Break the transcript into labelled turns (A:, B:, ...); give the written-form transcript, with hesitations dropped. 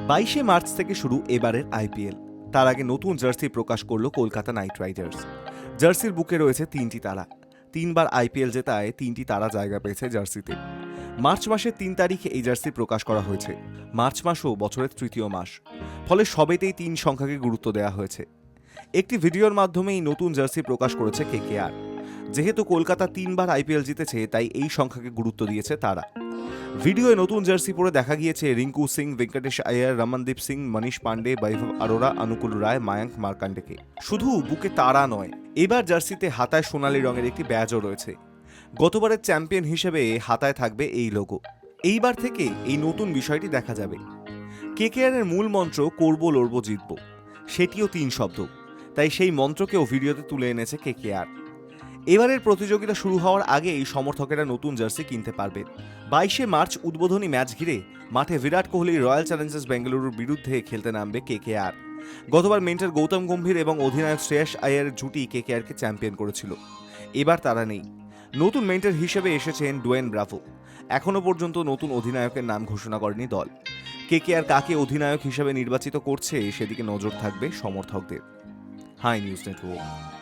A: 22শে March থেকে শুরু এবারের আইপিএল। তার আগে নতুন জার্সি প্রকাশ করল কলকাতা নাইট রাইডার্স। জার্সির বুকে রয়েছে 3টি তারা। 3বার আইপিএল জেতায় 3টি তারা জায়গা পেয়েছে জার্সিতে। মার্চ মাসের 3 তারিখে এই জার্সি প্রকাশ করা হয়েছে। মার্চ মাসও বছরের তৃতীয় মাস, ফলে সবেতেই 3 সংখ্যাকে গুরুত্ব দেওয়া হয়েছে। একটি ভিডিওর মাধ্যমে এই নতুন জার্সি প্রকাশ করেছে কেকেআর। যেহেতু কলকাতা 3বার আইপিএল জিতেছে, তাই এই সংখ্যাকে গুরুত্ব দিয়েছে তারা। ভিডিওয়ে নতুন জার্সি পরে দেখা গিয়েছে রিঙ্কু সিং, ভেঙ্কটেশ আয়ার, রমনদীপ সিং, মনীষ পান্ডে, বৈভব অরোরা, অনুকূল রায়, মায়াঙ্ক মার্কান্ডেকে। শুধু বুকে তারা নয়, এবার জার্সিতে হাতায় সোনালী রঙের একটি ব্যাজও রয়েছে। গতবারের চ্যাম্পিয়ন হিসেবে হাতায় থাকবে এই লোগো। এইবার থেকে এই নতুন বিষয়টি দেখা যাবে। কেকেআর এর মূল মন্ত্র করবো লড়বো জিতবো, সেটিও 3 শব্দ। তাই সেই মন্ত্রকেও ভিডিওতে তুলে এনেছে কেকেআর। এবারের প্রতিযোগিতা শুরু হওয়ার আগেই সমর্থকেরা নতুন জার্সি কিনতে পারবেন। 22শে মার্চ উদ্বোধনী ম্যাচ ঘিরে মাঠে বিরাট কোহলি রয়্যাল চ্যালেঞ্জার্স বেঙ্গালুরুর বিরুদ্ধে খেলতে নামবে কেকেআর। গতবার মেন্টর গৌতম গম্ভীর এবং অধিনায়ক শ্রেয়স আয়ারের জুটি কেকেআরকে চ্যাম্পিয়ন করেছিল। এবার তারা নেই। নতুন মেন্টর হিসেবে এসেছেন ডুয়েন ব্রাভো। এখনও পর্যন্ত নতুন অধিনায়কের নাম ঘোষণা করেনি দল। কেকেআর কাকে অধিনায়ক হিসেবে নির্বাচিত করছে সেদিকে নজর থাকবে সমর্থকদের। Hi news network.